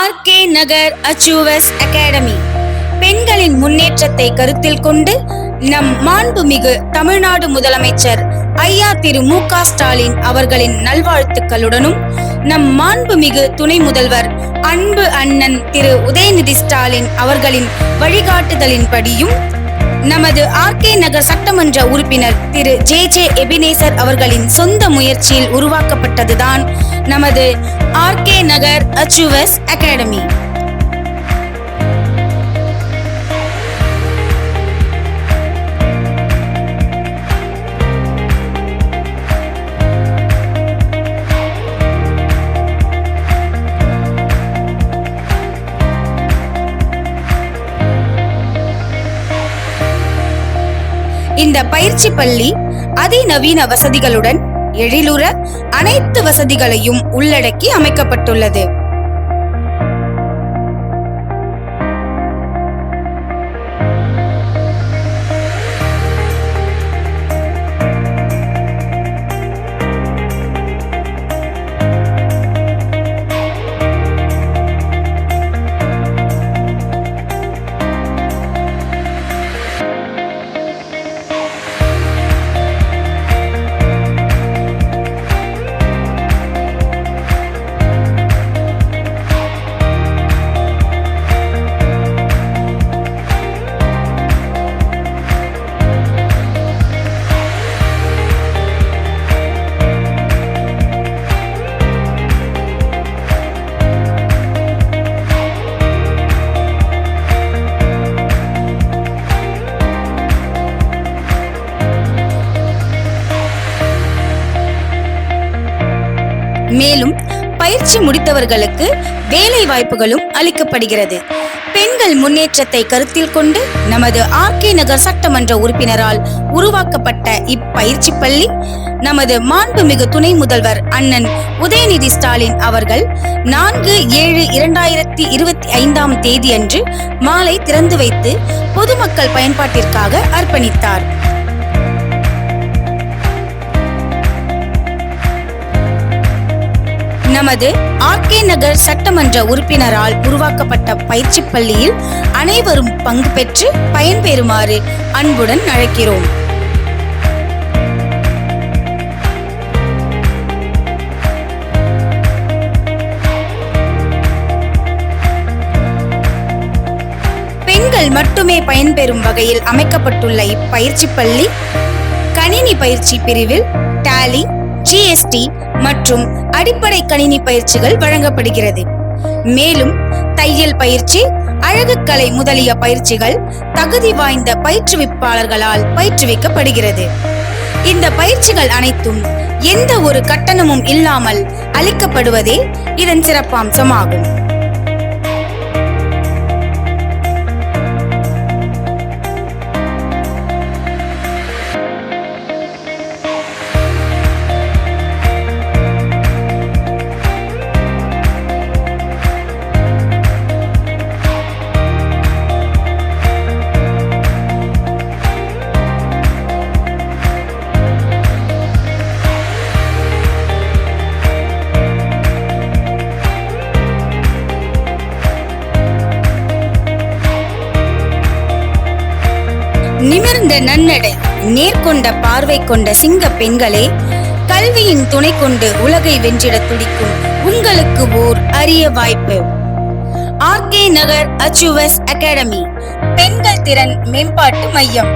RK நகர் achievers academy பெண்களின் முன்னேற்றத்தை கருத்தில் கொண்டு நம் மாண்புமிகு தமிழ்நாடு முதலமைச்சர் ஐயா திரு மு.க. ஸ்டாலின் அவர்களின் நல்வாழ்த்துக்களுடனும் நம் மாண்புமிகு துணை முதல்வர் அன்பு அண்ணன் திரு உதயநிதி ஸ்டாலின் அவர்களின் வழிகாட்டுதலின்படியும் நமது ஆர்கே நகர் சட்டமன்ற உறுப்பினர் திரு ஜே எபினேசர் அவர்களின் சொந்த முயற்சியில் உருவாக்கப்பட்டதுதான் நமது ஆர்கே நகர் அச்சீவர்ஸ் அகாடமி. இந்த பயிற்சி பள்ளி அதிநவீன வசதிகளுடன் எழிலுற அனைத்து வசதிகளையும் உள்ளடக்கி அமைக்கப்பட்டுள்ளது. மேலும் பயிற்சி முடித்தவர்களுக்கு வேலை வாய்ப்புகளும் அளிக்கப்படுகிறது. பெண்கள் முன்னேற்றத்தை கருத்தில் கொண்டு நமது ஆர்கே நகர் சட்டமன்ற உறுப்பினரால் உருவாக்கப்பட்ட இப்பயிற்சி பள்ளி நமது மாண்புமிகு துணை முதல்வர் அண்ணன் உதயநிதி ஸ்டாலின் அவர்கள் 4/7/2025 தேதியன்று மாலை திறந்து வைத்து பொதுமக்கள் பயன்பாட்டிற்காக அர்ப்பணித்தார். நமது ஆர்கே நகர் சட்டமன்ற உறுப்பினரால் உருவாக்கப்பட்ட பயிற்சி பள்ளியில் அனைவரும் பங்கு பெற்று பயன்பெறுமாறு அன்புடன் அழைக்கிறோம். பெண்கள் மட்டுமே பயன்பெறும் வகையில் அமைக்கப்பட்டுள்ள இப்பயிற்சி பள்ளி கணினி பயிற்சி பிரிவில் டாலி, GST மற்றும் அடிப்படை கணினி பயிற்சிகள் வழங்கப்படுகிறது. மேலும் தையல் பயிற்சி, அழகுக்கலை முதலிய பயிற்சிகள் தகுதி வாய்ந்த பயிற்றுவிப்பாளர்களால் பயிற்றுவிக்கப்படுகிறது. இந்த பயிற்சிகள் அனைத்தும் எந்த ஒரு கட்டணமும் இல்லாமல் அளிக்கப்படுவதே இதன் சிறப்பம்சமாகும். நிமிர்ந்த நன்னடை, நேர்கொண்ட பார்வை கொண்ட சிங்க பெண்களே, கல்வியின் துணை கொண்டு உலகை வென்றிட துடிக்கும் உங்களுக்கு ஓர் அரிய வாய்ப்பு. ஆர்கே நகர் அச்சீவர்ஸ் அகாடமி பெண்கள் திறன் மேம்பாட்டு மையம்.